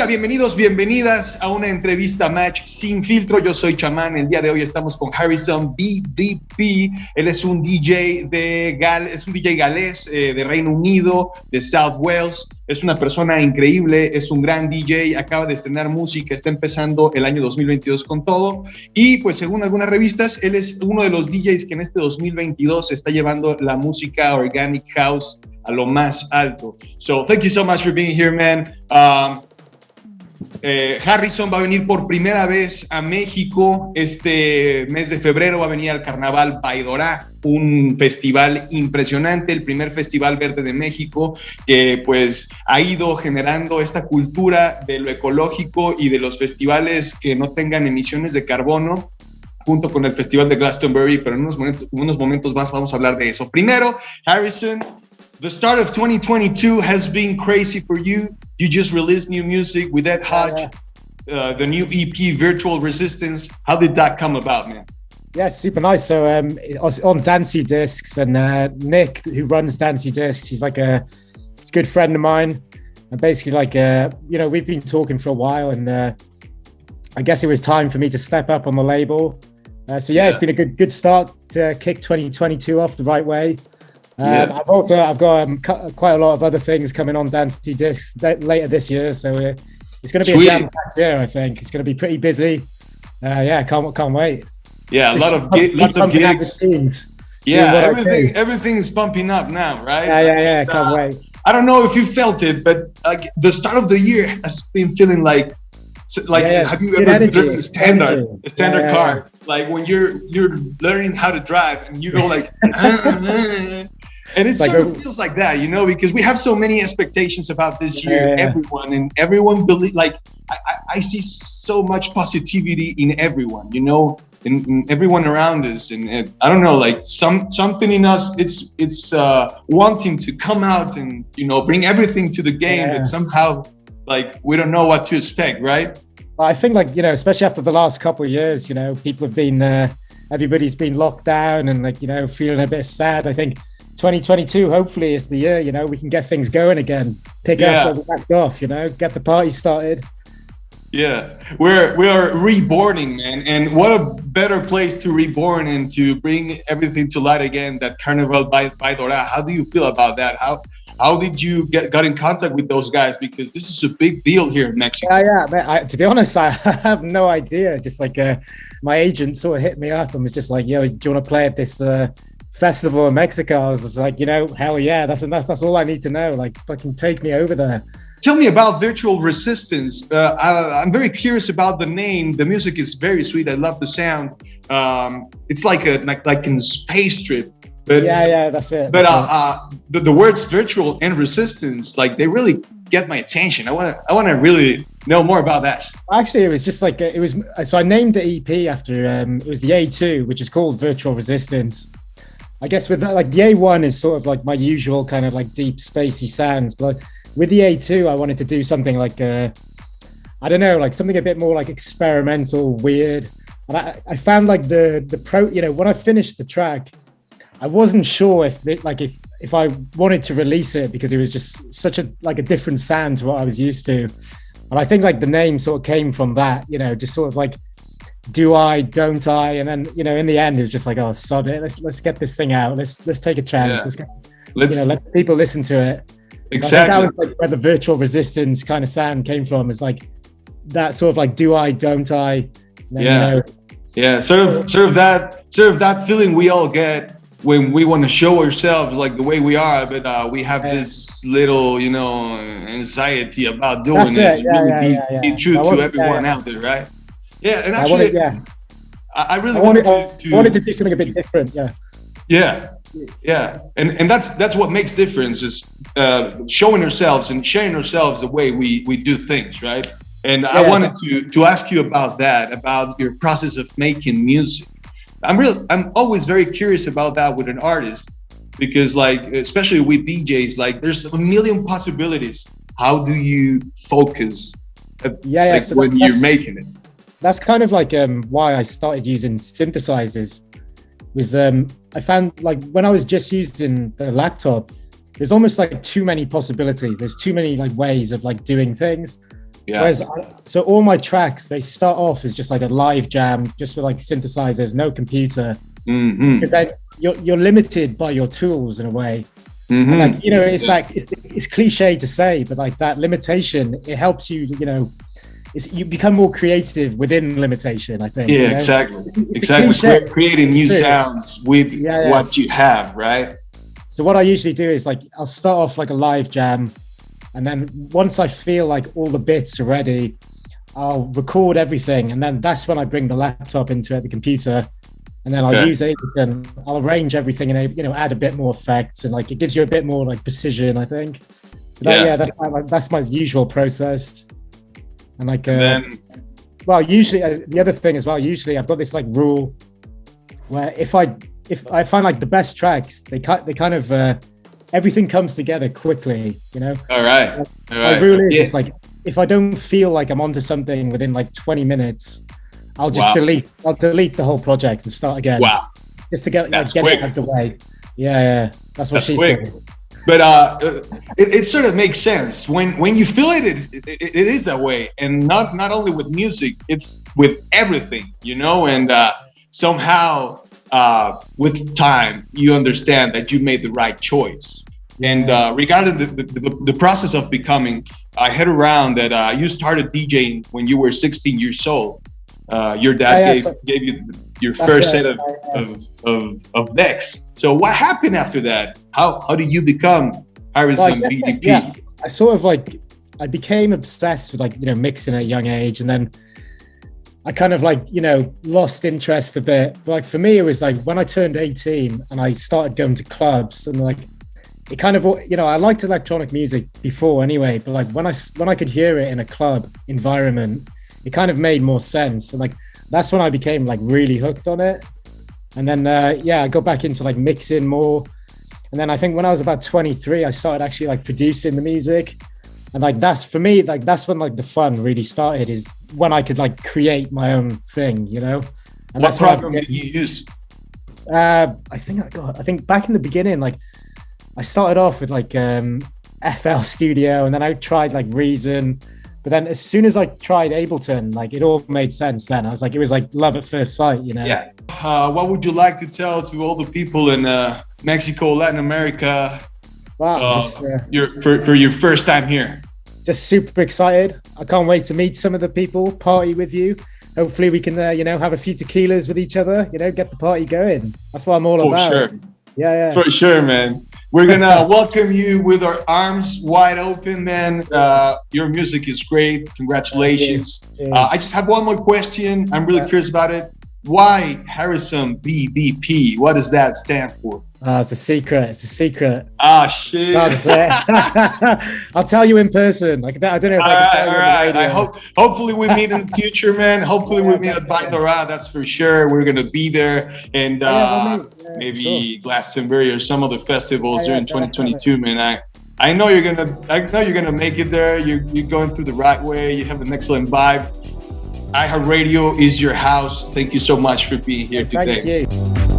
familia, bienvenidos, bienvenidas a una entrevista Match sin filtro. Yo soy Chamán. El día de hoy estamos con Harrison BDP. Él es un DJ galés de Reino Unido, de South Wales. Es una persona increíble, es un gran DJ, acaba de estrenar música, está empezando el año 2022 con todo. Y pues según algunas revistas, él es uno de los DJs que en este 2022 está llevando la música Organic House a lo más alto. So, thank you so much for being here, man. Harrison va a venir por primera vez a México. Este mes de febrero va a venir al Carnaval Bahidorá, un festival impresionante, el primer festival verde de México, que pues ha ido generando esta cultura de lo ecológico y de los festivales que no tengan emisiones de carbono, junto con el festival de Glastonbury, pero en unos momentos más vamos a hablar de eso. Primero, Harrison, the start of 2022 has been crazy for you. You just released new music with Ed Hodge, the new EP, Virtual Resistance. How did that come about, man? Yeah, super nice. So I was on Dancey Discs, and Nick, who runs Dancey Discs, he's a good friend of mine. And basically, we've been talking for a while, and I guess it was time for me to step up on the label. It's been a good start to kick 2022 off the right way. I've got quite a lot of other things coming on Dancey Discs later this year, so it's going to be a jam-packed year. I think it's going to be pretty busy. Can't wait. Yeah, lots of gigs. Yeah, everything is pumping up now, right? Yeah, can't wait. I don't know if you felt it, but the start of the year has been feeling like have you ever driven a standard car? Like when you're learning how to drive and you go like and it sort of feels like that, because we have so many expectations about this year. Everyone believe, I see so much positivity in everyone, in everyone around us, and I don't know, like something in us, it's wanting to come out and bring everything to the game, but somehow we don't know what to expect, right? I think especially after the last couple of years, people have been everybody's been locked down and feeling a bit sad. I think 2022 hopefully is the year we can get things going again, pick up where we backed off, get the party started. Yeah, we are reborning, man, and what a better place to reborn and to bring everything to light again, that Carnaval Bahidorá. How do you feel about that? How did you got in contact with those guys? Because this is a big deal here in Mexico. Yeah, man, to be honest, I have no idea. Just my agent sort of hit me up and was just like, "Yo, do you want to play at this festival in Mexico?" I was just like, hell yeah, that's enough. That's all I need to know. Fucking take me over there. Tell me about Virtual Resistance. I'm very curious about the name. The music is very sweet. I love the sound. It's like in space trip. But, that's it. But the words virtual and resistance, they really get my attention. I want to really know more about that. Actually, it was just so I named the EP after it was the A2, which is called Virtual Resistance. I guess with that, the A1 is sort of my usual kind of deep spacey sounds, but with the A2, I wanted to do something something a bit more experimental, weird. And I found when I finished the track, I wasn't sure if I wanted to release it because it was just such a different sound to what I was used to. And I think the name sort of came from that, just sort of do I, don't I? And then, in the end, it was just oh, sod it. Let's get this thing out. Let's take a chance. Let people listen to it. Exactly. I think that was where the Virtual Resistance kind of sound came from. Is that sort of do I, don't I? Then, sort of that feeling we all get when we want to show ourselves the way we are, but we have this little anxiety about doing it. Be true to everyone out there, right? Yeah, and actually, I really wanted to do something a bit different. Yeah, and that's what makes difference is showing ourselves and sharing ourselves the way we do things, right? And I wanted to ask you about that, about your process of making music. I'm always very curious about that with an artist, because especially with DJs, there's a million possibilities. How do you focus when you're making it? That's kind of why I started using synthesizers. Was I found when I was just using the laptop, there's almost too many possibilities. There's too many ways of doing things. Yeah. Whereas, so all my tracks, they start off as just like a live jam, just with like synthesizers, no computer. Because then you're limited by your tools in a way. And like, you know, it's like, it's cliche to say, but like that limitation, it helps you, you know, you become more creative within limitation, I think. Yeah, you know? exactly. Creating new sounds with what you have, right? So what I usually do is like, I'll start off like a live jam. And then once I feel like all the bits are ready, I'll record everything. And then that's when I bring the laptop into it, the computer. And then I'll use Ableton. I'll arrange everything and, you know, add a bit more effects. And like, it gives you a bit more like precision, I think. But that's my usual process. And like, well, usually the other thing as well, usually I've got this like rule where if I find like the best tracks, they kind of, everything comes together quickly, you know? All right. So my rule is like, if I don't feel like I'm onto something within like 20 minutes, I'll just delete the whole project and start again. Wow. Just to get it out of the way. Yeah. That's what she said. But it sort of makes sense when you feel it is that way, and not only with music, it's with everything, you know. And somehow with time, you understand that you made the right choice. And regarding the process of becoming, I heard around that you started DJing when you were 16 years old. Your dad gave you your first set of decks. So what happened after that? How did you become Harrison BDP? Yeah, I sort of like, I became obsessed with like, you know, mixing at a young age, and then I kind of like, you know, lost interest a bit. But like for me, it was like when I turned 18 and I started going to clubs, and like it kind of, you know, I liked electronic music before anyway, but like when I could hear it in a club environment, it kind of made more sense. And like that's when I became like really hooked on it. And then I got back into like mixing more. And then I think when I was about 23, I started actually like producing the music. And like that's for me, like that's when like the fun really started, is when I could like create my own thing, you know. And what program did you use? I think back in the beginning, like I started off with like FL Studio, and then I tried like Reason. But then as soon as I tried Ableton, like it all made sense then. I was like, it was like love at first sight, you know? Yeah. What would you like to tell to all the people in Mexico, Latin America, wow, for your first time here? Just super excited. I can't wait to meet some of the people, party with you. Hopefully we can, you know, have a few tequilas with each other, you know, get the party going. That's what I'm all about. For sure. Yeah. For sure, man. We're gonna welcome you with our arms wide open, man. Your music is great. Congratulations. I just have one more question. I'm really curious about it. Why Harrison BDP? What does that stand for? It's a secret. Ah, shit. I'll tell you in person. I don't know if I can tell you. All right. Hopefully we meet in the future, man. Hopefully we meet at Bahidorá. That's for sure. We're gonna be there, and maybe Glastonbury or some other festivals during 2022, man. I know you're gonna make it there. You're going through the right way. You have an excellent vibe. iHeartRadio is your house. Thank you so much for being here today. Thank you.